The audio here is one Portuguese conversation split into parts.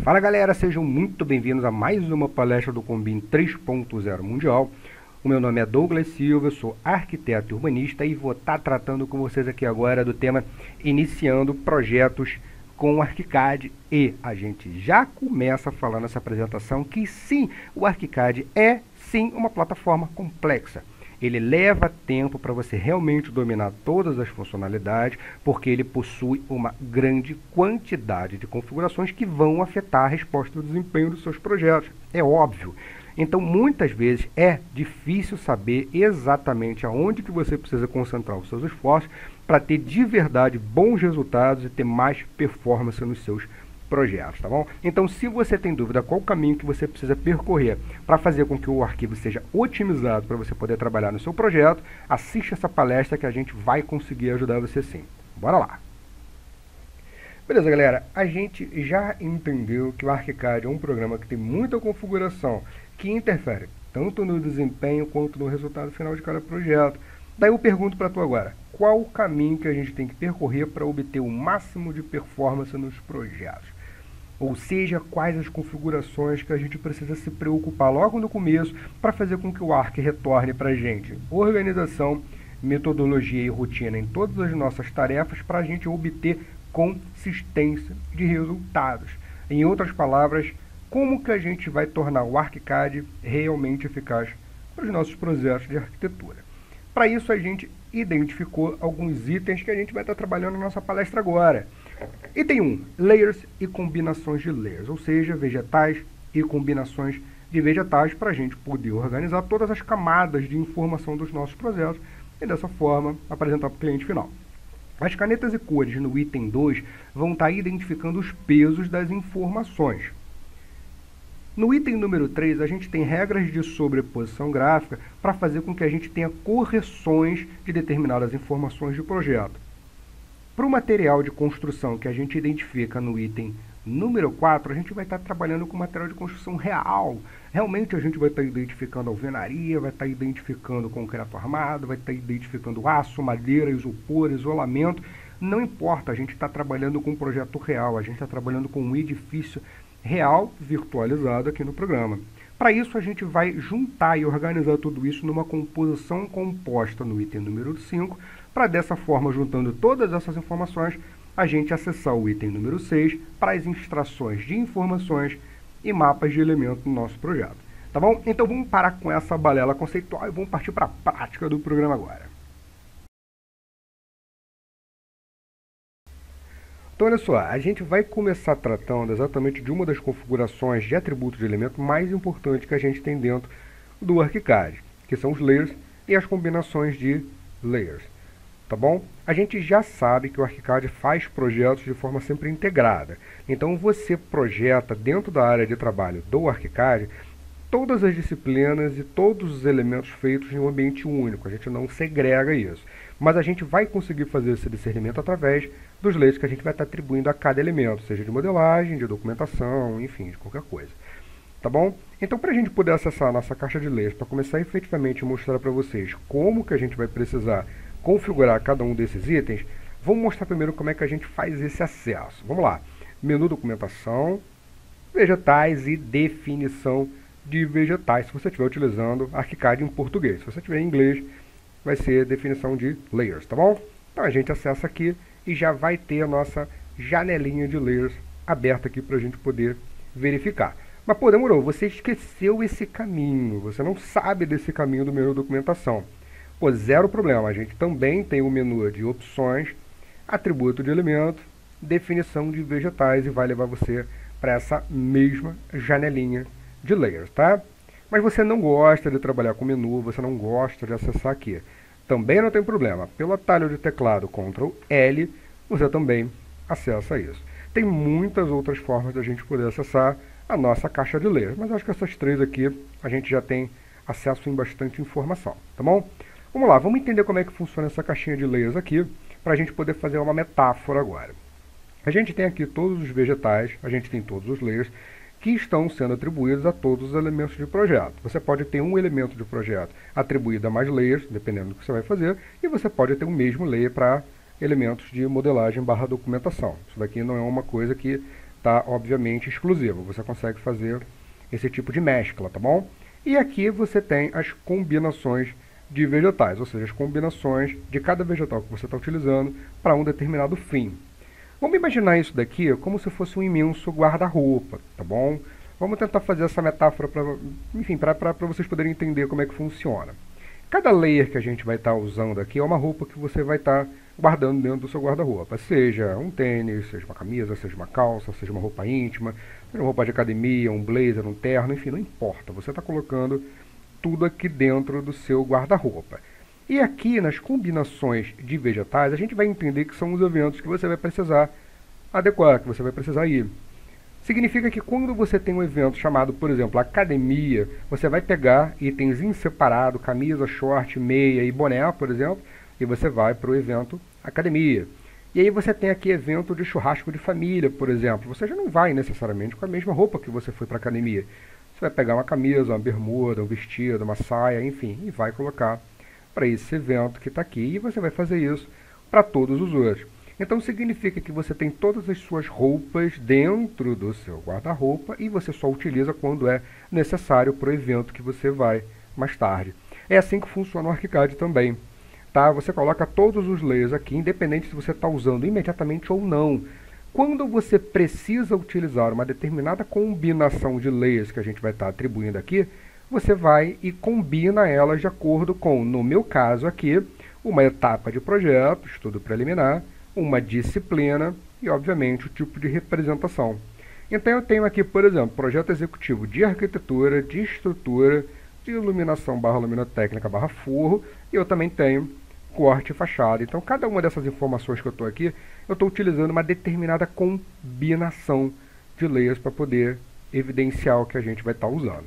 Fala galera, sejam muito bem-vindos a mais uma palestra do Combin 3.0 Mundial. O meu nome é Douglas Silva, eu sou arquiteto e urbanista e vou estar tratando com vocês aqui agora do tema iniciando projetos com o ArchiCAD. E a gente já começa falando nessa apresentação que sim, o ArchiCAD é sim uma plataforma complexa. Ele leva tempo para você realmente dominar todas as funcionalidades, porque ele possui uma grande quantidade de configurações que vão afetar a resposta do desempenho dos seus projetos. É óbvio. Então, muitas vezes é difícil saber exatamente aonde que você precisa concentrar os seus esforços para ter de verdade bons resultados e ter mais performance nos seus projetos, tá bom? Então, se você tem dúvida qual o caminho que você precisa percorrer para fazer com que o arquivo seja otimizado para você poder trabalhar no seu projeto, assiste essa palestra que a gente vai conseguir ajudar você sim. Bora lá! Beleza, galera? A gente já entendeu que o ArchiCAD é um programa que tem muita configuração que interfere tanto no desempenho quanto no resultado final de cada projeto. Daí eu pergunto para tu agora, qual o caminho que a gente tem que percorrer para obter o máximo de performance nos projetos? Ou seja, quais as configurações que a gente precisa se preocupar logo no começo para fazer com que o Arch retorne para a gente organização, metodologia e rotina em todas as nossas tarefas para a gente obter consistência de resultados. Em outras palavras, como que a gente vai tornar o ArchiCAD realmente eficaz para os nossos projetos de arquitetura? Para isso, a gente identificou alguns itens que a gente vai estar trabalhando na nossa palestra agora. Item 1, layers e combinações de layers, ou seja, vegetais e combinações de vegetais para a gente poder organizar todas as camadas de informação dos nossos projetos e dessa forma apresentar para o cliente final. As canetas e cores no item 2 vão estar identificando os pesos das informações. No item número 3, a gente tem regras de sobreposição gráfica para fazer com que a gente tenha correções de determinadas informações de projeto. Para o material de construção que a gente identifica no item número 4, a gente vai estar trabalhando com material de construção real. Realmente a gente vai estar identificando alvenaria, vai estar identificando concreto armado, vai estar identificando aço, madeira, isopor, isolamento. Não importa, a gente está trabalhando com um projeto real, a gente está trabalhando com um edifício real virtualizado aqui no programa. Para isso, a gente vai juntar e organizar tudo isso numa composição composta no item número 5, para dessa forma, juntando todas essas informações, a gente acessar o item número 6 para as extrações de informações e mapas de elementos no nosso projeto. Tá bom? Então vamos parar com essa balela conceitual e vamos partir para a prática do programa agora. Então, olha só, a gente vai começar tratando exatamente de uma das configurações de atributos de elemento mais importantes que a gente tem dentro do ArchiCAD, que são os layers e as combinações de layers. Tá bom? A gente já sabe que o ArchiCAD faz projetos de forma sempre integrada. Então, você projeta dentro da área de trabalho do ArchiCAD todas as disciplinas e todos os elementos feitos em um ambiente único. A gente não segrega isso. Mas a gente vai conseguir fazer esse discernimento através dos layers que a gente vai estar atribuindo a cada elemento, seja de modelagem, de documentação, enfim, de qualquer coisa. Tá bom? Então, para a gente poder acessar a nossa caixa de layers, para começar efetivamente a mostrar para vocês como que a gente vai precisar configurar cada um desses itens, vamos mostrar primeiro como é que a gente faz esse acesso. Vamos lá. Menu documentação, vegetais e definição de vegetais, se você estiver utilizando ArchiCAD em português. Se você estiver em inglês, vai ser definição de layers, tá bom? Então a gente acessa aqui e já vai ter a nossa janelinha de layers aberta aqui para a gente poder verificar. Mas pô, demorou, você esqueceu esse caminho, você não sabe desse caminho do menu documentação. Pô, zero problema, a gente também tem o menu de opções, atributo de elemento, definição de vegetais e vai levar você para essa mesma janelinha de layers, tá? Mas você não gosta de trabalhar com menu, você não gosta de acessar aqui. Também não tem problema, pelo atalho de teclado Ctrl L, você também acessa isso. Tem muitas outras formas de a gente poder acessar a nossa caixa de layers, mas acho que essas três aqui a gente já tem acesso em bastante informação, tá bom? Vamos lá, vamos entender como é que funciona essa caixinha de layers aqui, para a gente poder fazer uma metáfora agora. A gente tem aqui todos os vegetais, a gente tem todos os layers, que estão sendo atribuídos a todos os elementos de projeto. Você pode ter um elemento de projeto atribuído a mais layers, dependendo do que você vai fazer, e você pode ter o mesmo layer para elementos de modelagem / documentação. Isso daqui não é uma coisa que está, obviamente, exclusiva. Você consegue fazer esse tipo de mescla, tá bom? E aqui você tem as combinações de vegetais, ou seja, as combinações de cada vegetal que você está utilizando para um determinado fim. Vamos imaginar isso daqui como se fosse um imenso guarda-roupa, tá bom? Vamos tentar fazer essa metáfora para vocês poderem entender como é que funciona. Cada layer que a gente vai estar usando aqui é uma roupa que você vai estar guardando dentro do seu guarda-roupa. Seja um tênis, seja uma camisa, seja uma calça, seja uma roupa íntima, seja uma roupa de academia, um blazer, um terno, enfim, não importa. Você está colocando tudo aqui dentro do seu guarda-roupa. E aqui nas combinações de vegetais, a gente vai entender que são os eventos que você vai precisar adequar, que você vai precisar ir. Significa que quando você tem um evento chamado, por exemplo, academia, você vai pegar itens em separado, camisa, short, meia e boné, por exemplo, e você vai para o evento academia. E aí você tem aqui evento de churrasco de família, por exemplo. Você já não vai necessariamente com a mesma roupa que você foi para a academia. Você vai pegar uma camisa, uma bermuda, um vestido, uma saia, enfim, e vai colocar para esse evento que está aqui, e você vai fazer isso para todos os outros. Então significa que você tem todas as suas roupas dentro do seu guarda-roupa e você só utiliza quando é necessário para o evento que você vai mais tarde. É assim que funciona o ArchiCAD também. Tá? Você coloca todos os layers aqui, independente se você está usando imediatamente ou não. Quando você precisa utilizar uma determinada combinação de layers que a gente vai estar atribuindo aqui, você vai e combina elas de acordo com, no meu caso aqui, uma etapa de projeto, estudo preliminar, uma disciplina e, obviamente, o tipo de representação. Então eu tenho aqui, por exemplo, projeto executivo de arquitetura, de estrutura, de iluminação / luminotécnica / forro, e eu também tenho corte e fachada. Então cada uma dessas informações que eu estou aqui, eu estou utilizando uma determinada combinação de layers para poder evidenciar o que a gente vai estar usando.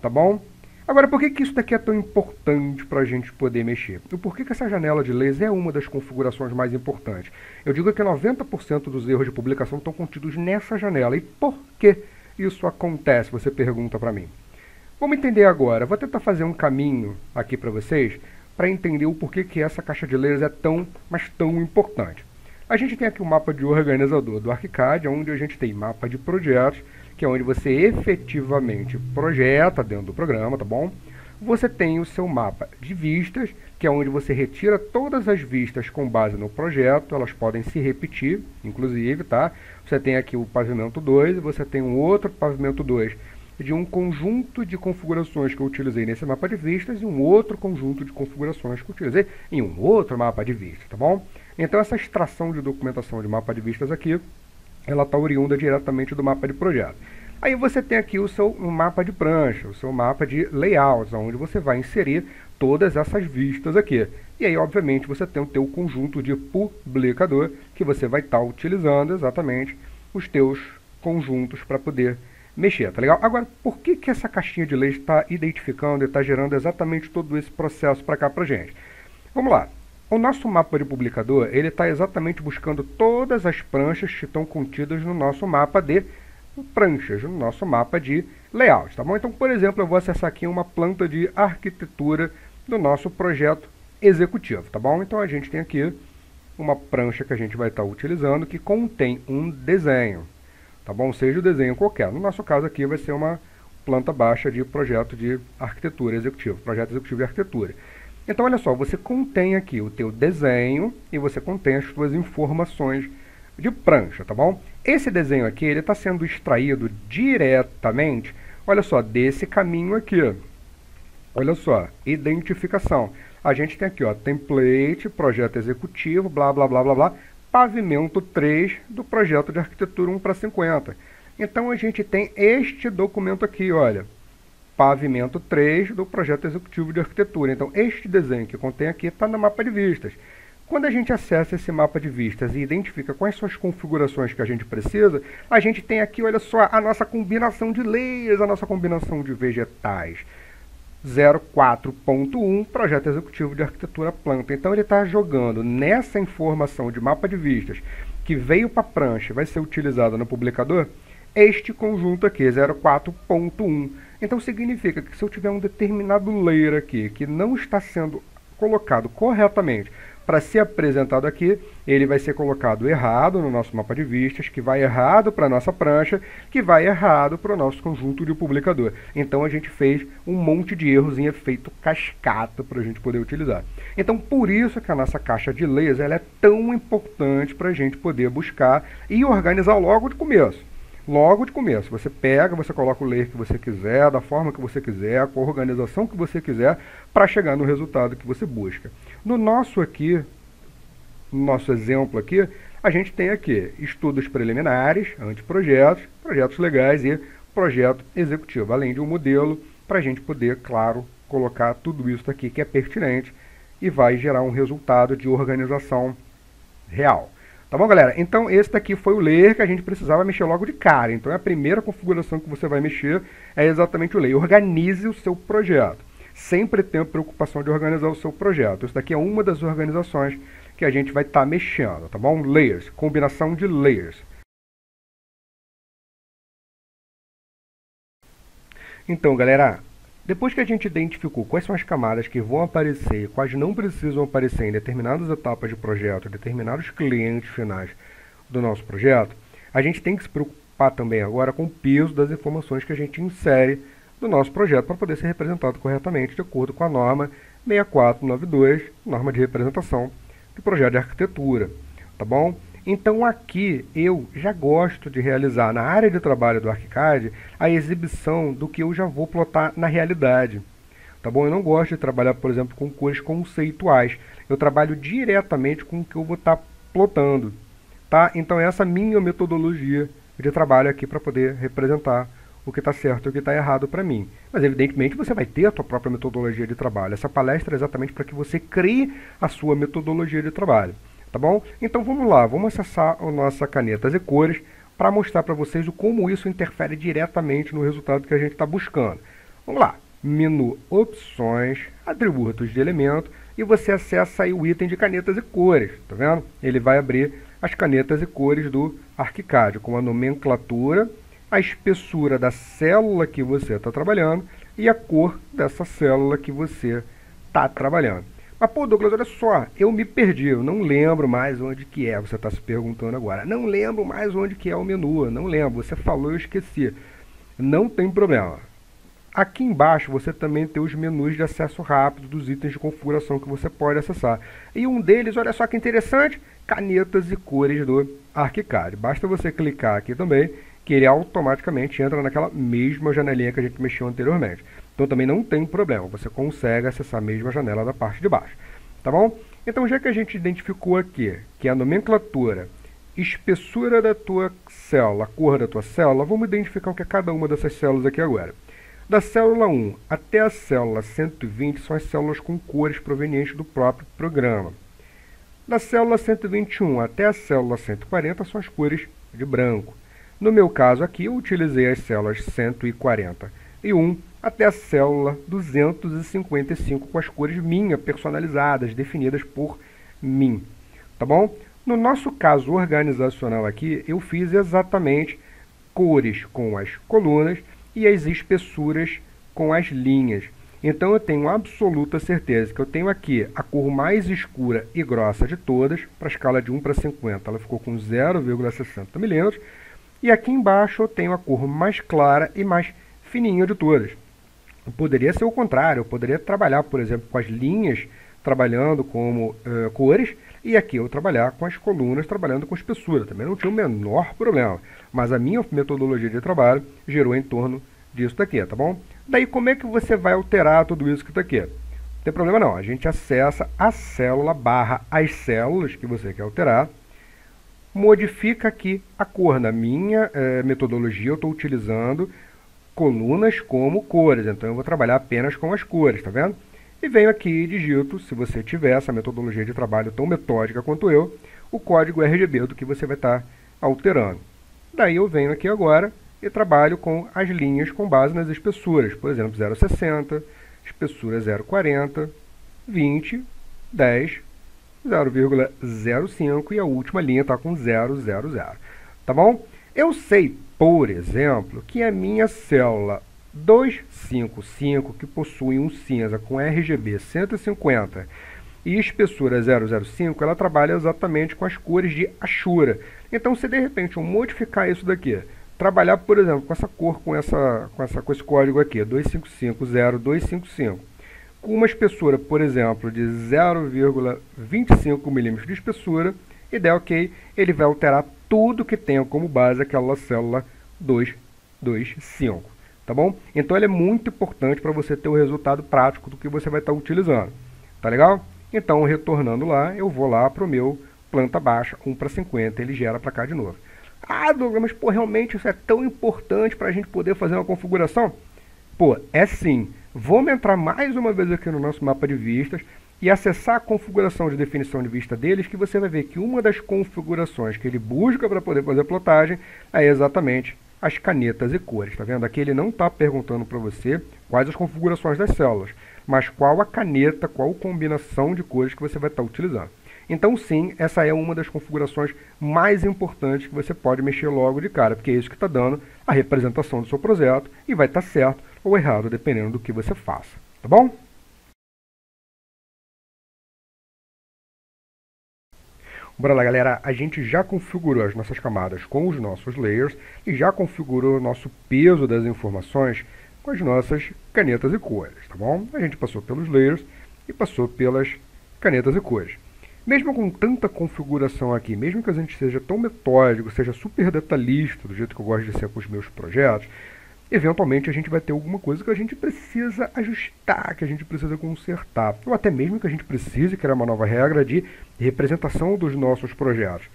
Tá bom? Agora, por que isso daqui é tão importante para a gente poder mexer? E por que essa janela de layers é uma das configurações mais importantes? Eu digo que 90% dos erros de publicação estão contidos nessa janela. E por que isso acontece? Você pergunta para mim. Vamos entender agora. Vou tentar fazer um caminho aqui para vocês para entender o porquê que essa caixa de layers é tão, mas tão importante. A gente tem aqui o mapa de organizador do ArchiCAD, onde a gente tem mapa de projetos, que é onde você efetivamente projeta dentro do programa, tá bom? Você tem o seu mapa de vistas, que é onde você retira todas as vistas com base no projeto, elas podem se repetir, inclusive, tá? Você tem aqui o pavimento 2 e você tem um outro pavimento 2 de um conjunto de configurações que eu utilizei nesse mapa de vistas e um outro conjunto de configurações que eu utilizei em um outro mapa de vistas, tá bom? Então essa extração de documentação de mapa de vistas aqui, ela está oriunda diretamente do mapa de projeto. Aí você tem aqui o seu mapa de prancha, o seu mapa de layouts, onde você vai inserir todas essas vistas aqui. E aí, obviamente, você tem o teu conjunto de publicador, que você vai estar utilizando exatamente os teus conjuntos para poder mexer, tá legal? Agora, por que essa caixinha de layers está identificando e está gerando exatamente todo esse processo para cá para gente? Vamos lá. O nosso mapa de publicador, ele está exatamente buscando todas as pranchas que estão contidas no nosso mapa de pranchas, no nosso mapa de layout, tá bom? Então, por exemplo, eu vou acessar aqui uma planta de arquitetura do nosso projeto executivo, tá bom? Então, a gente tem aqui uma prancha que a gente vai estar utilizando que contém um desenho, tá bom? Seja o desenho qualquer. No nosso caso aqui vai ser uma planta baixa de projeto de arquitetura executivo, projeto executivo de arquitetura. Então, olha só, você contém aqui o teu desenho e você contém as suas informações de prancha, tá bom? Esse desenho aqui, ele está sendo extraído diretamente, olha só, desse caminho aqui. Olha só, identificação. A gente tem aqui, ó, template, projeto executivo, blá, blá, blá, blá, blá, pavimento 3 do projeto de arquitetura 1/50. Então, a gente tem este documento aqui, olha, pavimento 3 do projeto executivo de arquitetura. Então, este desenho que contém aqui está no mapa de vistas. Quando a gente acessa esse mapa de vistas e identifica quais são as configurações que a gente precisa, a gente tem aqui, olha só, a nossa combinação de layers, a nossa combinação de vegetais. 04.1, projeto executivo de arquitetura planta. Então ele está jogando nessa informação de mapa de vistas que veio para a prancha e vai ser utilizada no publicador, este conjunto aqui, 04.1. Então significa que se eu tiver um determinado layer aqui que não está sendo colocado corretamente para ser apresentado aqui, ele vai ser colocado errado no nosso mapa de vistas, que vai errado para a nossa prancha, que vai errado para o nosso conjunto de publicador. Então a gente fez um monte de erros em efeito cascata para a gente poder utilizar. Então por isso que a nossa caixa de layers ela é tão importante para a gente poder buscar e organizar logo de começo. Logo de começo, você pega, você coloca o layer que você quiser, da forma que você quiser, com a organização que você quiser, para chegar no resultado que você busca. No nosso exemplo aqui, a gente tem aqui estudos preliminares, anteprojetos, projetos legais e projeto executivo, além de um modelo para a gente poder, claro, colocar tudo isso aqui que é pertinente e vai gerar um resultado de organização real. Tá bom, galera? Então, esse daqui foi o layer que a gente precisava mexer logo de cara. Então, a primeira configuração que você vai mexer é exatamente o layer. Organize o seu projeto. Sempre tenha preocupação de organizar o seu projeto. Isso daqui é uma das organizações que a gente vai estar mexendo, tá bom? Layers, combinação de layers. Então, galera, depois que a gente identificou quais são as camadas que vão aparecer e quais não precisam aparecer em determinadas etapas de projeto, determinados clientes finais do nosso projeto, a gente tem que se preocupar também agora com o peso das informações que a gente insere no nosso projeto para poder ser representado corretamente de acordo com a norma 6492, norma de representação do projeto de arquitetura, tá bom? Então aqui eu já gosto de realizar na área de trabalho do ArchiCAD a exibição do que eu já vou plotar na realidade. Tá bom? Eu não gosto de trabalhar, por exemplo, com cores conceituais. Eu trabalho diretamente com o que eu vou estar plotando. Tá? Então essa é a minha metodologia de trabalho aqui para poder representar o que está certo e o que está errado para mim. Mas evidentemente você vai ter a sua própria metodologia de trabalho. Essa palestra é exatamente para que você crie a sua metodologia de trabalho. Tá bom? Então vamos lá, vamos acessar a nossa canetas e cores para mostrar para vocês como isso interfere diretamente no resultado que a gente está buscando. Vamos lá, menu opções, atributos de elemento e você acessa aí o item de canetas e cores, tá vendo? Ele vai abrir as canetas e cores do ArchiCAD com a nomenclatura, a espessura da célula que você está trabalhando e a cor dessa célula que você está trabalhando. Mas, pô, Douglas, olha só, eu me perdi, eu não lembro mais onde que é, você está se perguntando agora. Não lembro mais onde que é o menu, não lembro, você falou, eu esqueci. Não tem problema. Aqui embaixo você também tem os menus de acesso rápido dos itens de configuração que você pode acessar. E um deles, olha só que interessante, canetas e cores do ArchiCAD. Basta você clicar aqui também, que ele automaticamente entra naquela mesma janelinha que a gente mexeu anteriormente. Então também não tem problema, você consegue acessar a mesma janela da parte de baixo, tá bom? Então já que a gente identificou aqui, que é a nomenclatura, espessura da tua célula, a cor da tua célula, vamos identificar o que é cada uma dessas células aqui agora. Da célula 1 até a célula 120 são as células com cores provenientes do próprio programa. Da célula 121 até a célula 140 são as cores de branco. No meu caso aqui, eu utilizei as células 141 até a célula 255 com as cores minha, personalizadas, definidas por mim. Tá bom? No nosso caso organizacional aqui, eu fiz exatamente cores com as colunas e as espessuras com as linhas. Então eu tenho absoluta certeza que eu tenho aqui a cor mais escura e grossa de todas, para a escala de 1 para 50, ela ficou com 0,60 mm. E aqui embaixo eu tenho a cor mais clara e mais fininha de todas. Poderia ser o contrário, eu poderia trabalhar, por exemplo, com as linhas trabalhando como cores, e aqui eu trabalhar com as colunas trabalhando com espessura. Também não tinha o menor problema, mas a minha metodologia de trabalho gerou em torno disso daqui, tá bom? Daí como é que você vai alterar tudo isso que está aqui? Não tem problema não, a gente acessa a célula barra as células que você quer alterar, modifica aqui a cor. Na minha metodologia eu estou utilizando colunas como cores, então eu vou trabalhar apenas com as cores, tá vendo? E venho aqui e digito, se você tiver essa metodologia de trabalho tão metódica quanto eu, o código RGB do que você vai estar alterando. Daí eu venho aqui agora e trabalho com as linhas com base nas espessuras, por exemplo, 0,60, espessura 0,40, 20, 10, 0,05 e a última linha está com 0,00. Tá bom? Eu sei, por exemplo, que a minha célula 255, que possui um cinza com RGB 150 e espessura 0,05, ela trabalha exatamente com as cores de Ashura. Então, se de repente eu modificar isso daqui, trabalhar, por exemplo, com essa cor, com esse código aqui, 2550255, com uma espessura, por exemplo, de 0,25 milímetros de espessura, e der OK, ele vai alterar tudo que tenha como base aquela célula 225, tá bom? Então, ele é muito importante para você ter o resultado prático do que você vai estar utilizando, tá legal? Então, retornando lá, eu vou lá para o meu planta baixa, 1:50, ele gera para cá de novo. Ah, Douglas, mas pô, realmente isso é tão importante para a gente poder fazer uma configuração? Pô, é sim. Vamos entrar mais uma vez aqui no nosso mapa de vistas e acessar a configuração de definição de vista deles, que você vai ver que uma das configurações que ele busca para poder fazer a plotagem é exatamente as canetas e cores. Tá vendo? Aqui ele não está perguntando para você quais as configurações das células, mas qual a caneta, qual combinação de cores que você vai estar utilizando. Então sim, essa é uma das configurações mais importantes que você pode mexer logo de cara, porque é isso que está dando a representação do seu projeto e vai estar certo ou errado, dependendo do que você faça. Tá bom? Bora lá, galera. A gente já configurou as nossas camadas com os nossos layers e já configurou o nosso peso das informações com as nossas canetas e cores, tá bom? A gente passou pelos layers e passou pelas canetas e cores. Mesmo com tanta configuração aqui, mesmo que a gente seja tão metódico, seja super detalhista, do jeito que eu gosto de ser com os meus projetos, eventualmente a gente vai ter alguma coisa que a gente precisa ajustar, que a gente precisa consertar, ou até mesmo que a gente precise criar uma nova regra de representação dos nossos projetos.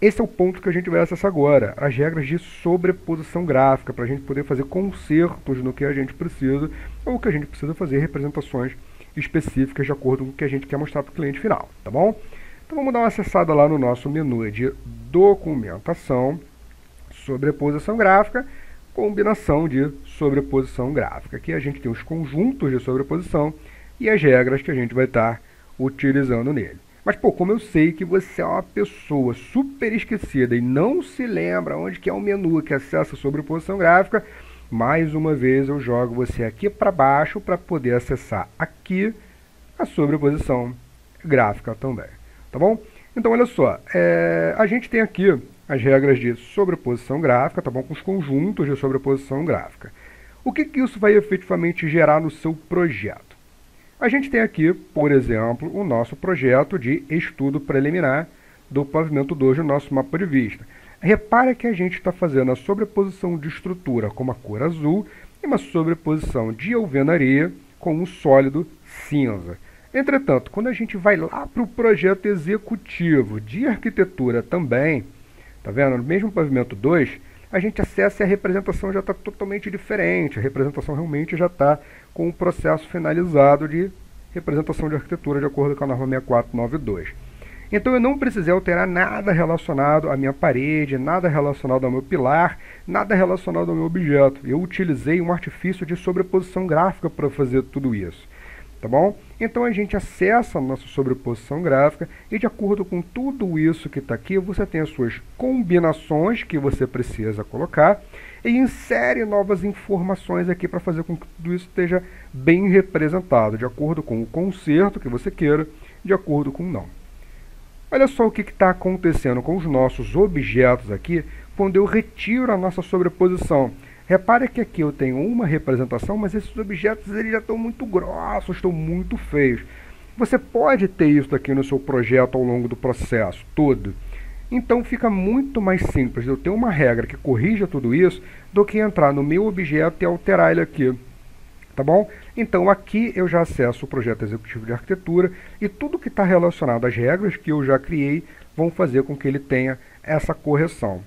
Esse é o ponto que a gente vai acessar agora, as regras de sobreposição gráfica, para a gente poder fazer consertos no que a gente precisa, ou que a gente precisa fazer representações específicas de acordo com o que a gente quer mostrar para o cliente final, tá bom? Então vamos dar uma acessada lá no nosso menu de documentação, sobreposição gráfica, combinação de sobreposição gráfica. Aqui a gente tem os conjuntos de sobreposição e as regras que a gente vai estar utilizando nele. Mas, pô, como eu sei que você é uma pessoa super esquecida e não se lembra onde que é o menu que acessa a sobreposição gráfica, mais uma vez eu jogo você aqui para baixo para poder acessar aqui a sobreposição gráfica também, tá bom? Então, olha só, a gente tem aqui as regras de sobreposição gráfica, tá bom? Com os conjuntos de sobreposição gráfica. O que isso vai efetivamente gerar no seu projeto? A gente tem aqui, por exemplo, o nosso projeto de estudo preliminar do pavimento 2 do nosso mapa de vista. Repara que a gente está fazendo a sobreposição de estrutura com uma cor azul e uma sobreposição de alvenaria com um sólido cinza. Entretanto, quando a gente vai lá para o projeto executivo de arquitetura também, tá vendo? No mesmo pavimento 2, a gente acessa e a representação já está totalmente diferente. A representação realmente já está com o processo finalizado de representação de arquitetura de acordo com a norma 6492. Então eu não precisei alterar nada relacionado à minha parede, nada relacionado ao meu pilar, nada relacionado ao meu objeto. Eu utilizei um artifício de sobreposição gráfica para fazer tudo isso. Tá bom? Então a gente acessa a nossa sobreposição gráfica e de acordo com tudo isso que está aqui, você tem as suas combinações que você precisa colocar e insere novas informações aqui para fazer com que tudo isso esteja bem representado, de acordo com o conserto que você queira, de acordo com o não. Olha só o que está acontecendo com os nossos objetos aqui quando eu retiro a nossa sobreposição. Repare que aqui eu tenho uma representação, mas esses objetos eles já estão muito grossos, estão muito feios. Você pode ter isso aqui no seu projeto ao longo do processo todo. Então fica muito mais simples eu ter uma regra que corrija tudo isso do que entrar no meu objeto e alterar ele aqui. Tá bom? Então aqui eu já acesso o projeto executivo de arquitetura e tudo que está relacionado às regras que eu já criei vão fazer com que ele tenha essa correção.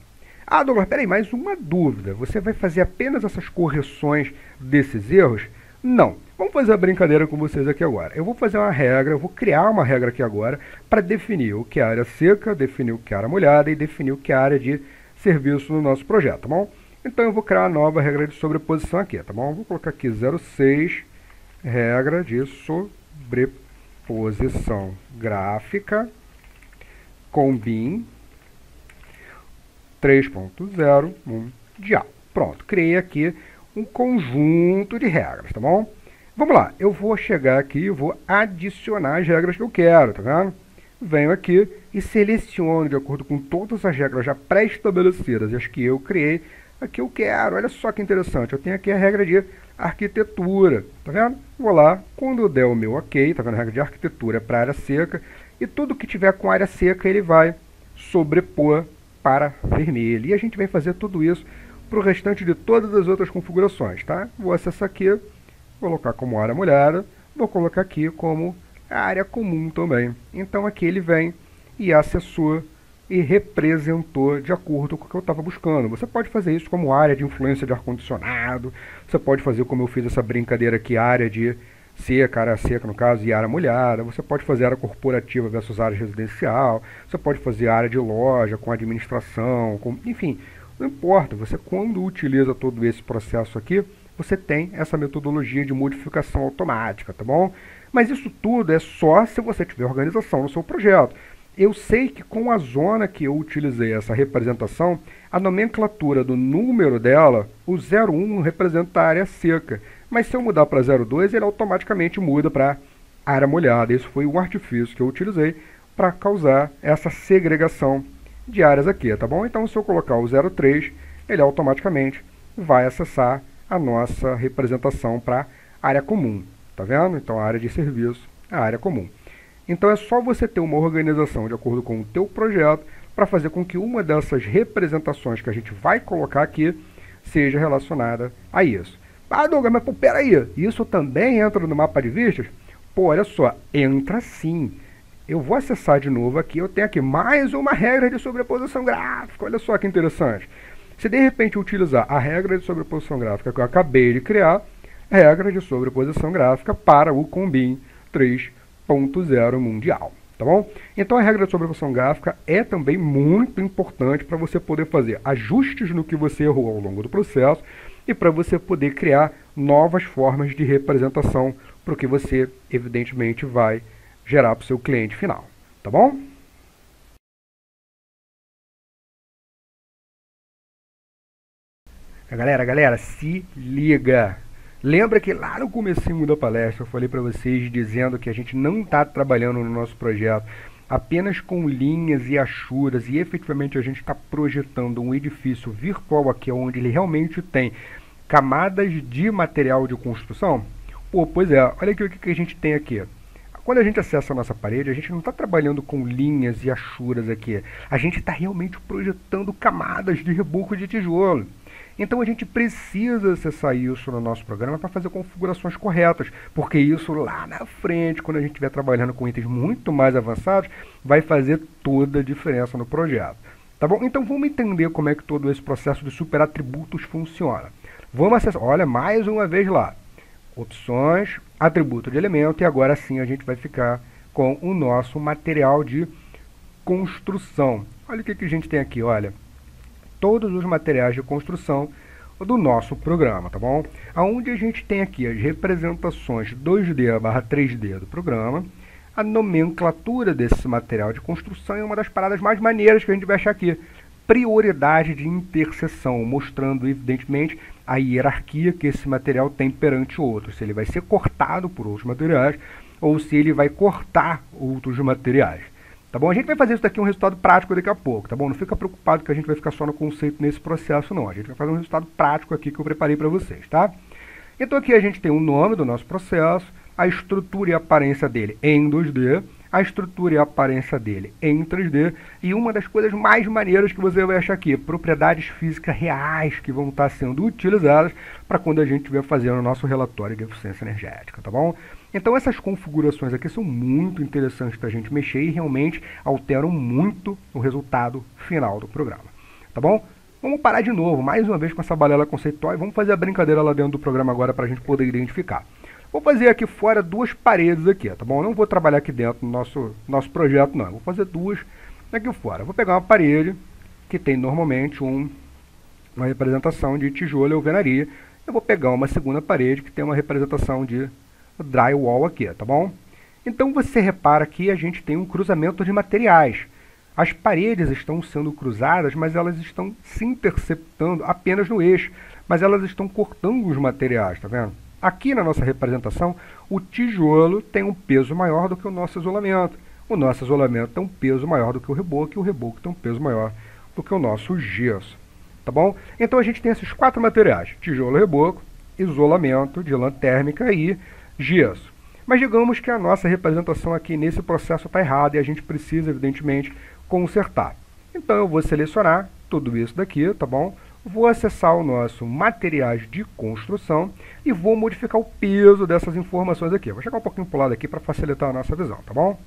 Ah, Douglas, peraí, mais uma dúvida. Você vai fazer apenas essas correções desses erros? Não. Vamos fazer a brincadeira com vocês aqui agora. Eu vou fazer uma regra, eu vou criar uma regra aqui agora para definir o que é área seca, definir o que é área molhada e definir o que é área de serviço no nosso projeto, tá bom? Então eu vou criar uma nova regra de sobreposição aqui, tá bom? Vou colocar aqui 06, regra de sobreposição gráfica Combin 3.0 mundial. Pronto, criei aqui um conjunto de regras, tá bom? Vamos lá, eu vou chegar aqui e vou adicionar as regras que eu quero, tá vendo? Venho aqui e seleciono de acordo com todas as regras já pré-estabelecidas, as que eu criei, a que eu quero. Olha só que interessante, eu tenho aqui a regra de arquitetura, tá vendo? Vou lá, quando eu der o meu ok, tá vendo? A regra de arquitetura é para área seca, e tudo que tiver com área seca ele vai sobrepor para vermelho. E a gente vai fazer tudo isso para o restante de todas as outras configurações, tá? Vou acessar aqui, vou colocar como área molhada, vou colocar aqui como área comum também. Então aqui ele vem e acessou e representou de acordo com o que eu estava buscando. Você pode fazer isso como área de influência de ar-condicionado, você pode fazer como eu fiz essa brincadeira aqui, área de seca, área seca no caso, e área molhada. Você pode fazer área corporativa versus área residencial, você pode fazer área de loja com administração, enfim, não importa. Você, quando utiliza todo esse processo aqui, você tem essa metodologia de modificação automática, tá bom? Mas isso tudo é só se você tiver organização no seu projeto. Eu sei que com a zona que eu utilizei essa representação, a nomenclatura do número dela, o 01 representa a área seca. Mas se eu mudar para 02, ele automaticamente muda para área molhada. Isso foi um artifício que eu utilizei para causar essa segregação de áreas aqui, tá bom? Então, se eu colocar o 03, ele automaticamente vai acessar a nossa representação para área comum, tá vendo? Então, a área de serviço, a área comum. Então, é só você ter uma organização de acordo com o teu projeto para fazer com que uma dessas representações que a gente vai colocar aqui seja relacionada a isso. Ah, Douglas, mas pô, peraí, isso também entra no mapa de vistas? Pô, olha só, entra sim. Eu vou acessar de novo aqui, eu tenho aqui mais uma regra de sobreposição gráfica. Olha só que interessante. Se de repente eu utilizar a regra de sobreposição gráfica que eu acabei de criar, regra de sobreposição gráfica para o Combin 3.0 mundial, tá bom? Então a regra de sobreposição gráfica é também muito importante para você poder fazer ajustes no que você errou ao longo do processo e para você poder criar novas formas de representação para o que você, evidentemente, vai gerar para o seu cliente final, tá bom? Galera, se liga! Lembra que lá no comecinho da palestra eu falei para vocês dizendo que a gente não está trabalhando no nosso projeto apenas com linhas e achuras e efetivamente a gente está projetando um edifício virtual aqui onde ele realmente tem camadas de material de construção? Pô, pois é, olha aqui o que a gente tem aqui. Quando a gente acessa a nossa parede, a gente não está trabalhando com linhas e achuras aqui. A gente está realmente projetando camadas de reboco de tijolo. Então a gente precisa acessar isso no nosso programa para fazer configurações corretas, porque isso lá na frente, quando a gente estiver trabalhando com itens muito mais avançados, vai fazer toda a diferença no projeto. Tá bom? Então vamos entender como é que todo esse processo de superatributos funciona. Vamos acessar, olha, mais uma vez lá. Opções, atributo de elemento, e agora sim a gente vai ficar com o nosso material de construção. Olha o que a gente tem aqui, olha. Todos os materiais de construção do nosso programa, tá bom? Onde a gente tem aqui as representações 2D/3D do programa. A nomenclatura desse material de construção é uma das paradas mais maneiras que a gente vai achar aqui. Prioridade de interseção, mostrando evidentemente a hierarquia que esse material tem perante outros, se ele vai ser cortado por outros materiais ou se ele vai cortar outros materiais. Tá bom? A gente vai fazer isso daqui um resultado prático daqui a pouco, tá bom? Não fica preocupado que a gente vai ficar só no conceito nesse processo, não. A gente vai fazer um resultado prático aqui que eu preparei para vocês, tá? Então aqui a gente tem o nome do nosso processo, a estrutura e a aparência dele em 2D, a estrutura e a aparência dele em 3D, e uma das coisas mais maneiras que você vai achar aqui, propriedades físicas reais que vão estar sendo utilizadas para quando a gente estiver fazendo o nosso relatório de eficiência energética, tá bom? Então essas configurações aqui são muito interessantes para a gente mexer e realmente alteram muito o resultado final do programa, tá bom? Vamos parar de novo, mais uma vez com essa balela conceitual e vamos fazer a brincadeira lá dentro do programa agora para a gente poder identificar. Vou fazer aqui fora duas paredes aqui, tá bom? Eu não vou trabalhar aqui dentro do nosso projeto, não. Eu vou fazer duas aqui fora. Eu vou pegar uma parede que tem normalmente uma representação de tijolo e alvenaria. Eu vou pegar uma segunda parede que tem uma representação de drywall aqui, tá bom? Então você repara que a gente tem um cruzamento de materiais. As paredes estão sendo cruzadas, mas elas estão se interceptando apenas no eixo, mas elas estão cortando os materiais, tá vendo? Aqui na nossa representação, o tijolo tem um peso maior do que o nosso isolamento. O nosso isolamento tem um peso maior do que o reboco, e o reboco tem um peso maior do que o nosso gesso, tá bom? Então a gente tem esses 4 materiais: tijolo, reboco, isolamento de lã térmica e gesso. Mas digamos que a nossa representação aqui nesse processo está errada e a gente precisa, evidentemente, consertar. Então eu vou selecionar tudo isso daqui, tá bom? Vou acessar o nosso materiais de construção e vou modificar o peso dessas informações aqui. Vou chegar um pouquinho para o lado aqui para facilitar a nossa visão, tá bom?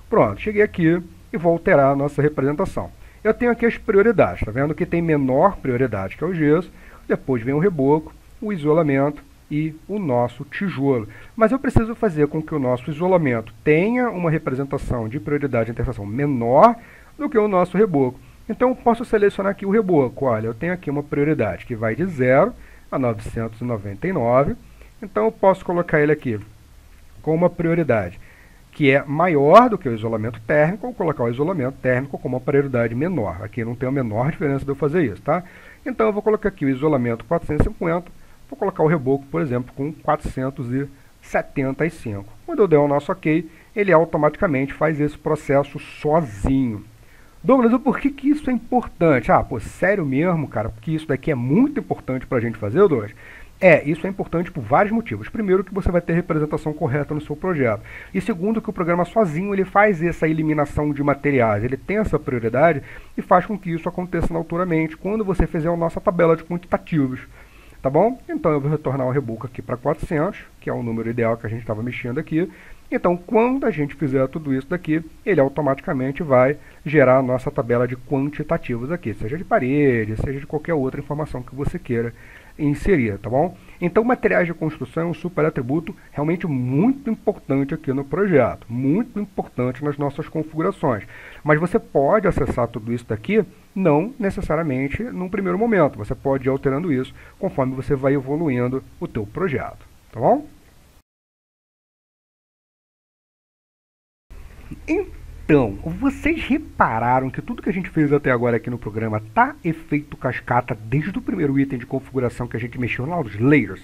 Pronto, cheguei aqui e vou alterar a nossa representação. Eu tenho aqui as prioridades, tá vendo que tem menor prioridade, que é o gesso, depois vem o reboco, o isolamento e o nosso tijolo. Mas eu preciso fazer com que o nosso isolamento tenha uma representação de prioridade de interseção menor do que o nosso reboco. Então eu posso selecionar aqui o reboco. Olha, eu tenho aqui uma prioridade que vai de 0 a 999. Então eu posso colocar ele aqui com uma prioridade que é maior do que o isolamento térmico, ou colocar o isolamento térmico com uma prioridade menor. Aqui não tem a menor diferença de eu fazer isso, tá? Então eu vou colocar aqui o isolamento 450, vou colocar o reboco, por exemplo, com 475. Quando eu der o nosso OK, ele automaticamente faz esse processo sozinho. Douglas, por que isso é importante? Ah, pô, sério mesmo, cara? Porque isso daqui é muito importante para a gente fazer, Douglas? Isso é importante por vários motivos. Primeiro, que você vai ter representação correta no seu projeto. E segundo, que o programa sozinho ele faz essa eliminação de materiais. Ele tem essa prioridade e faz com que isso aconteça naturalmente quando você fizer a nossa tabela de quantitativos. Tá bom? Então eu vou retornar o reboco aqui para 400, que é o número ideal que a gente estava mexendo aqui. Então, quando a gente fizer tudo isso daqui, ele automaticamente vai gerar a nossa tabela de quantitativos aqui, seja de parede, seja de qualquer outra informação que você queira inserir, tá bom? Então, materiais de construção é um super atributo realmente muito importante aqui no projeto, muito importante nas nossas configurações. Mas você pode acessar tudo isso daqui, não necessariamente num primeiro momento, você pode ir alterando isso conforme você vai evoluindo o teu projeto, tá bom? Então, vocês repararam que tudo que a gente fez até agora aqui no programa está efeito cascata desde o primeiro item de configuração que a gente mexeu lá, os layers.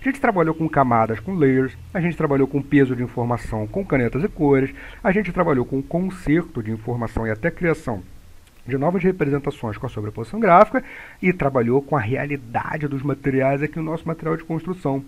A gente trabalhou com camadas com layers, a gente trabalhou com peso de informação com canetas e cores, a gente trabalhou com conserto de informação e até criação de novas representações com a sobreposição gráfica e trabalhou com a realidade dos materiais aqui no nosso material de construção.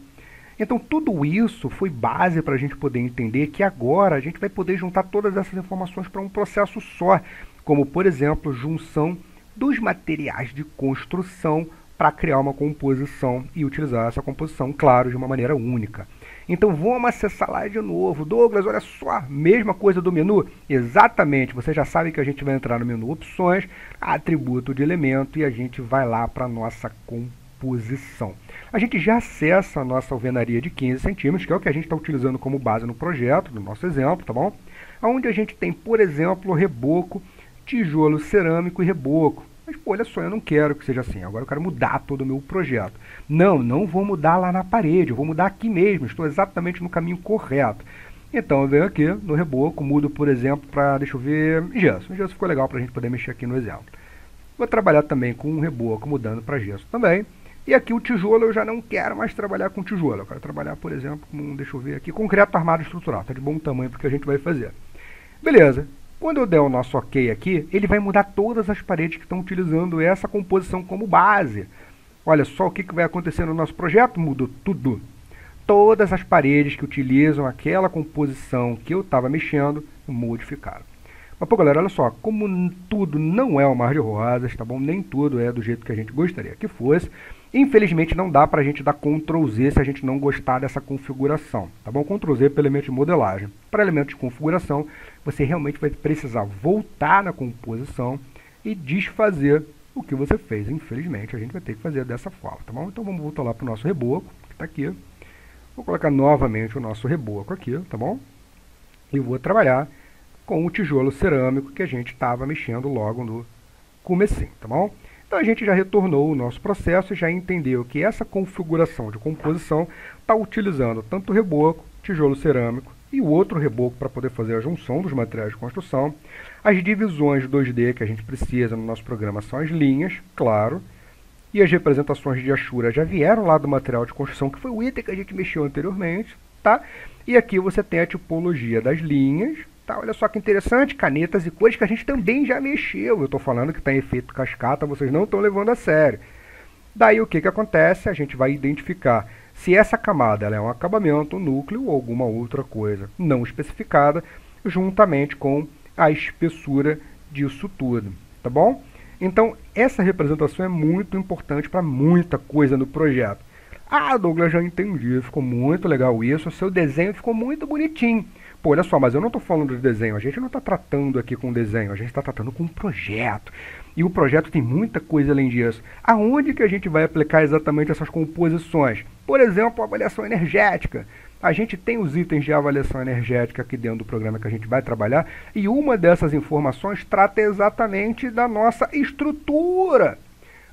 Então, tudo isso foi base para a gente poder entender que agora a gente vai poder juntar todas essas informações para um processo só, como, por exemplo, junção dos materiais de construção para criar uma composição e utilizar essa composição, claro, de uma maneira única. Então, vamos acessar lá de novo. Douglas, olha só, mesma coisa do menu? Exatamente, você já sabe que a gente vai entrar no menu Opções, Atributo de Elemento, e a gente vai lá para a nossa composição. A gente já acessa a nossa alvenaria de 15 centímetros, que é o que a gente está utilizando como base no projeto, no nosso exemplo, tá bom? Onde a gente tem, por exemplo, reboco, tijolo cerâmico e reboco. Mas, pô, olha só, eu não quero que seja assim, agora eu quero mudar todo o meu projeto. Não vou mudar lá na parede, eu vou mudar aqui mesmo, estou exatamente no caminho correto. Então, eu venho aqui no reboco, mudo, por exemplo, para, deixa eu ver, gesso. O gesso ficou legal para a gente poder mexer aqui no exemplo. Vou trabalhar também com um reboco, mudando para gesso também. E aqui o tijolo eu já não quero mais trabalhar com tijolo. Eu quero trabalhar, por exemplo, com, deixa eu ver aqui, concreto armado estrutural. Está de bom tamanho porque a gente vai fazer. Beleza. Quando eu der o nosso OK aqui, ele vai mudar todas as paredes que estão utilizando essa composição como base. Olha só o que vai acontecer no nosso projeto. Mudou tudo. Todas as paredes que utilizam aquela composição que eu estava mexendo, modificaram. Mas, pô, galera, olha só, como tudo não é um mar de rosas, tá bom? Nem tudo é do jeito que a gente gostaria que fosse. Infelizmente, não dá para a gente dar Ctrl Z se a gente não gostar dessa configuração, tá bom? Ctrl Z para elemento de modelagem. Para elemento de configuração, você realmente vai precisar voltar na composição e desfazer o que você fez. Infelizmente, a gente vai ter que fazer dessa forma, tá bom? Então, vamos voltar lá para o nosso reboco, que está aqui. Vou colocar novamente o nosso reboco aqui, tá bom? E vou trabalhar com o tijolo cerâmico que a gente estava mexendo logo no comecinho, tá bom? Então a gente já retornou o nosso processo e já entendeu que essa configuração de composição está utilizando tanto o reboco tijolo cerâmico e o outro reboco para poder fazer a junção dos materiais de construção. As divisões 2D que a gente precisa no nosso programa são as linhas, claro, e as representações de Ashura já vieram lá do material de construção, que foi o item que a gente mexeu anteriormente, tá? E aqui você tem a tipologia das linhas, tá? Olha só que interessante, canetas e cores que a gente também já mexeu. Eu estou falando que está em efeito cascata, vocês não estão levando a sério. Daí o que acontece? A gente vai identificar se essa camada ela é um acabamento, um núcleo ou alguma outra coisa não especificada, juntamente com a espessura disso tudo, tá bom? Então, essa representação é muito importante para muita coisa no projeto. Ah, Douglas, já entendi, ficou muito legal isso, o seu desenho ficou muito bonitinho. Pô, olha só, mas eu não estou falando de desenho, a gente não está tratando aqui com desenho, a gente está tratando com um projeto. E o projeto tem muita coisa além disso. Aonde que a gente vai aplicar exatamente essas composições? Por exemplo, a avaliação energética. A gente tem os itens de avaliação energética aqui dentro do programa que a gente vai trabalhar, e uma dessas informações trata exatamente da nossa estrutura.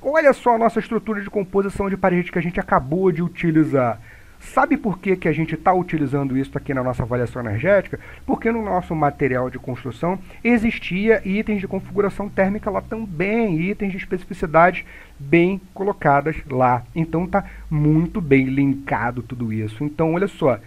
Olha só a nossa estrutura de composição de parede que a gente acabou de utilizar. Sabe por que a gente está utilizando isso aqui na nossa avaliação energética? Porque no nosso material de construção existia itens de configuração térmica lá também, itens de especificidade bem colocadas lá. Então está muito bem linkado tudo isso. Então olha só,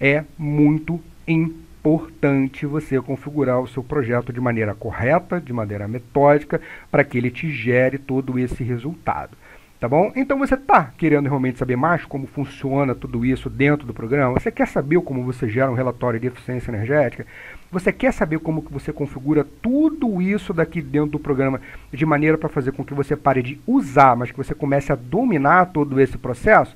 é muito importante você configurar o seu projeto de maneira correta, de maneira metódica, para que ele te gere todo esse resultado. Tá bom? Então você está querendo realmente saber mais como funciona tudo isso dentro do programa? Você quer saber como você gera um relatório de eficiência energética? Você quer saber como que você configura tudo isso daqui dentro do programa de maneira para fazer com que você pare de usar, mas que você comece a dominar todo esse processo?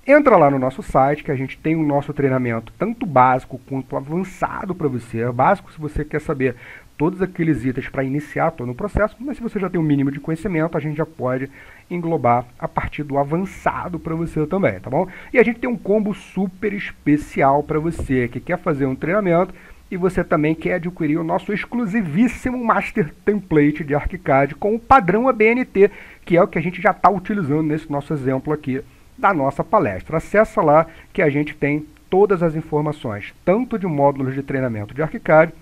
Entra lá no nosso site, que a gente tem o nosso treinamento, tanto básico quanto avançado para você. É básico se você quer saber todos aqueles itens para iniciar todo o processo, mas se você já tem um mínimo de conhecimento, a gente já pode englobar a partir do avançado para você também, tá bom? E a gente tem um combo super especial para você que quer fazer um treinamento e você também quer adquirir o nosso exclusivíssimo Master Template de ArchiCAD com o padrão ABNT, que é o que a gente já está utilizando nesse nosso exemplo aqui da nossa palestra. Acessa lá que a gente tem todas as informações, tanto de módulos de treinamento de ArchiCAD,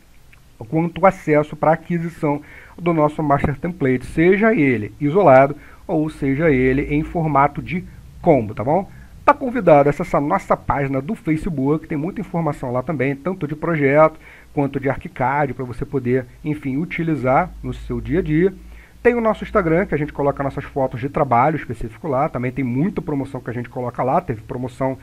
quanto acesso para aquisição do nosso Master Template, seja ele isolado ou seja ele em formato de combo, tá bom? Está convidado a acessar nossa página do Facebook, tem muita informação lá também, tanto de projeto quanto de ArchiCAD, para você poder, enfim, utilizar no seu dia a dia. Tem o nosso Instagram, que a gente coloca nossas fotos de trabalho específico lá, também tem muita promoção que a gente coloca lá, teve promoção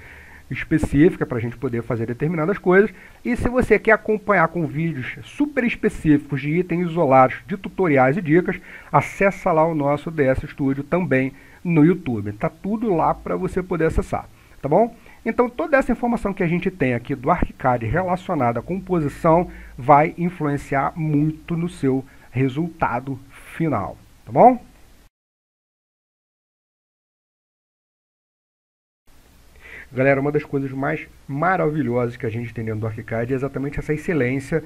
específica para a gente poder fazer determinadas coisas. E se você quer acompanhar com vídeos super específicos de itens isolados, de tutoriais e dicas, acessa lá o nosso DS Studio também no YouTube. Tá tudo lá para você poder acessar, tá bom? Então toda essa informação que a gente tem aqui do ArchiCAD relacionada à composição vai influenciar muito no seu resultado final, tá bom? Galera, uma das coisas mais maravilhosas que a gente tem dentro do ArchiCAD é exatamente essa excelência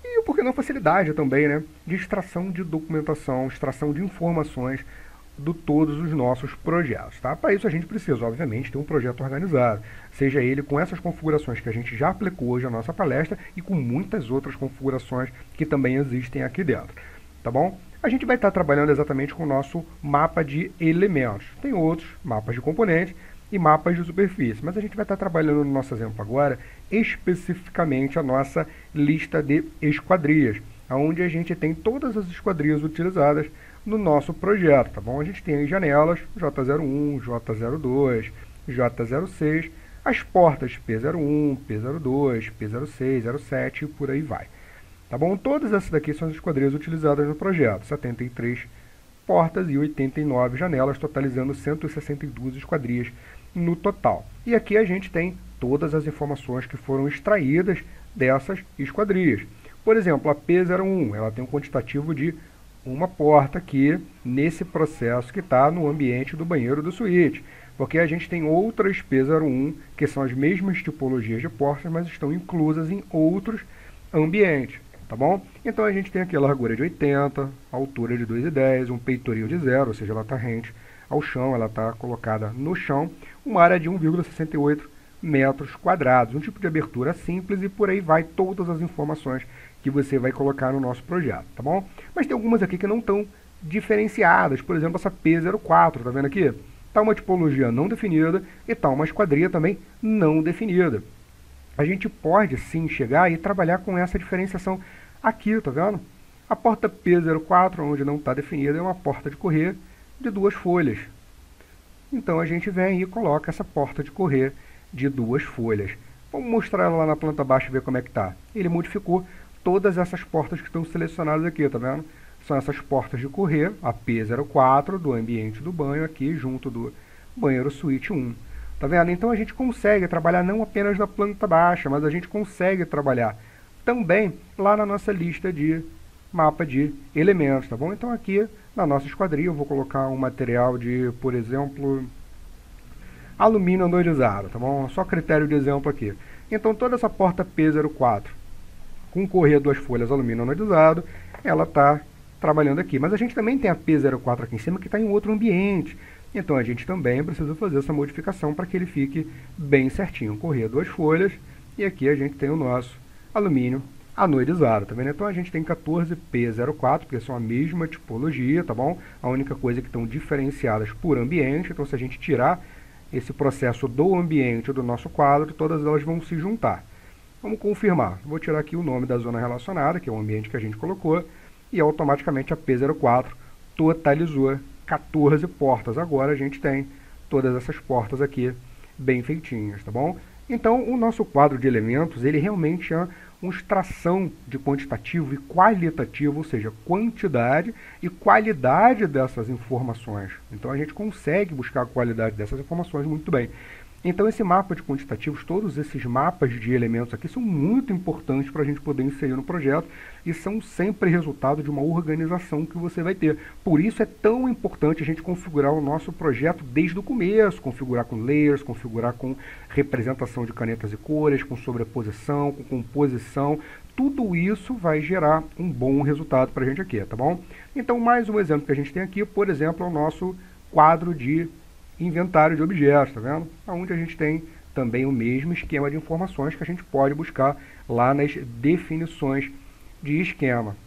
e, por que não, facilidade também, né? De extração de documentação, extração de informações de todos os nossos projetos, tá? Para isso a gente precisa, obviamente, ter um projeto organizado, seja ele com essas configurações que a gente já aplicou hoje na nossa palestra e com muitas outras configurações que também existem aqui dentro, tá bom? A gente vai estar trabalhando exatamente com o nosso mapa de elementos. Tem outros mapas de componentes e mapas de superfície, mas a gente vai estar trabalhando no nosso exemplo agora especificamente a nossa lista de esquadrias, onde a gente tem todas as esquadrias utilizadas no nosso projeto, tá bom? A gente tem as janelas J01, J02, J06, as portas P01, P02, P06, 07 e por aí vai, tá bom? Todas essas daqui são as esquadrias utilizadas no projeto, 73 portas e 89 janelas, totalizando 162 esquadrias no total. E aqui a gente tem todas as informações que foram extraídas dessas esquadrias. Por exemplo, a P01, ela tem um quantitativo de uma porta aqui nesse processo que está no ambiente do banheiro do suíte, porque a gente tem outras P01 que são as mesmas tipologias de portas, mas estão inclusas em outros ambientes, tá bom? Então a gente tem aqui a largura de 80, a altura de 2,10, um peitoril de 0, ou seja, ela está rente ao chão, ela está colocada no chão, uma área de 1,68 metros quadrados, um tipo de abertura simples e por aí vai todas as informações que você vai colocar no nosso projeto, tá bom? Mas tem algumas aqui que não estão diferenciadas, por exemplo, essa P04, tá vendo aqui? Tá uma tipologia não definida e tá uma esquadria também não definida. A gente pode sim chegar e trabalhar com essa diferenciação aqui, tá vendo? A porta P04, onde não está definida, é uma porta de correr de 2 folhas. Então a gente vem e coloca essa porta de correr de 2 folhas. Vamos mostrar ela lá na planta baixa e ver como é que tá. Ele modificou todas essas portas que estão selecionadas aqui, tá vendo? São essas portas de correr, a P04 do ambiente do banho aqui junto do banheiro suíte 1. Tá vendo? Então a gente consegue trabalhar não apenas na planta baixa, mas a gente consegue trabalhar também lá na nossa lista de mapa de elementos, tá bom? Então aqui na nossa esquadria eu vou colocar um material de, por exemplo, alumínio anorizado, tá bom? Só critério de exemplo aqui. Então toda essa porta P04 com correr 2 folhas alumínio anorizado, ela está trabalhando aqui. Mas a gente também tem a P04 aqui em cima que está em outro ambiente. Então a gente também precisa fazer essa modificação para que ele fique bem certinho. Correr 2 folhas e aqui a gente tem o nosso alumínio anorizado, tá vendo? Então a gente tem 14P04, porque são a mesma tipologia, tá bom? A única coisa é que estão diferenciadas por ambiente, então se a gente tirar esse processo do ambiente do nosso quadro, todas elas vão se juntar. Vamos confirmar. Vou tirar aqui o nome da zona relacionada, que é o ambiente que a gente colocou, e automaticamente a P04 totalizou 14 portas. Agora a gente tem todas essas portas aqui bem feitinhas, tá bom? Então, o nosso quadro de elementos, ele realmente é uma extração de quantitativo e qualitativo, ou seja, quantidade e qualidade dessas informações. Então, a gente consegue buscar a qualidade dessas informações muito bem. Então, esse mapa de quantitativos, todos esses mapas de elementos aqui são muito importantes para a gente poder inserir no projeto e são sempre resultado de uma organização que você vai ter. Por isso é tão importante a gente configurar o nosso projeto desde o começo, configurar com layers, configurar com representação de canetas e cores, com sobreposição, com composição. Tudo isso vai gerar um bom resultado para a gente aqui, tá bom? Então, mais um exemplo que a gente tem aqui, por exemplo, é o nosso quadro de inventário de objetos, tá vendo? Onde a gente tem também o mesmo esquema de informações que a gente pode buscar lá nas definições de esquema.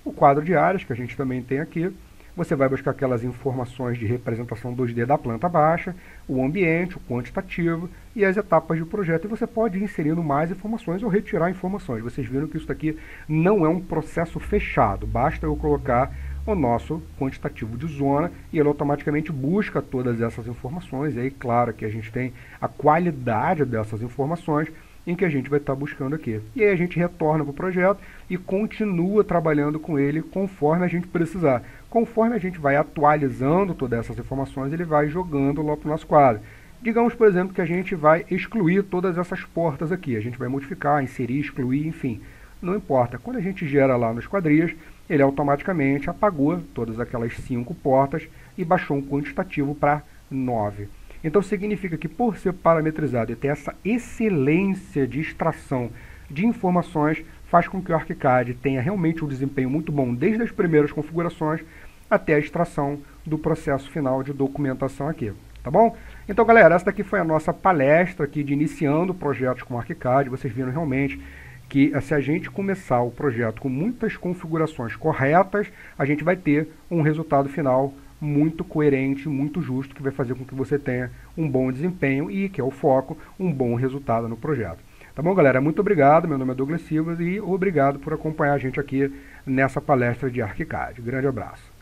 O quadro de áreas, que a gente também tem aqui, você vai buscar aquelas informações de representação 2D da planta baixa, o ambiente, o quantitativo e as etapas do projeto. E você pode ir inserindo mais informações ou retirar informações. Vocês viram que isso daqui não é um processo fechado, basta eu colocar o nosso quantitativo de zona e ele automaticamente busca todas essas informações. E aí, claro, que a gente tem a qualidade dessas informações em que a gente vai estar buscando aqui. E aí a gente retorna para o projeto e continua trabalhando com ele conforme a gente precisar. Conforme a gente vai atualizando todas essas informações, ele vai jogando lá para o nosso quadro. Digamos, por exemplo, que a gente vai excluir todas essas portas aqui. A gente vai modificar, inserir, excluir, enfim. Não importa. Quando a gente gera lá nos quadrinhos, ele automaticamente apagou todas aquelas 5 portas e baixou um quantitativo para 9. Então significa que por ser parametrizado e ter essa excelência de extração de informações, faz com que o ArchiCAD tenha realmente um desempenho muito bom desde as primeiras configurações até a extração do processo final de documentação aqui, tá bom? Então, galera, essa daqui foi a nossa palestra aqui de iniciando projetos com ArchiCAD. Vocês viram realmente que se a gente começar o projeto com muitas configurações corretas, a gente vai ter um resultado final muito coerente, muito justo, que vai fazer com que você tenha um bom desempenho e, que é o foco, um bom resultado no projeto. Tá bom, galera? Muito obrigado. Meu nome é Douglas Silva e obrigado por acompanhar a gente aqui nessa palestra de ArchiCAD. Grande abraço.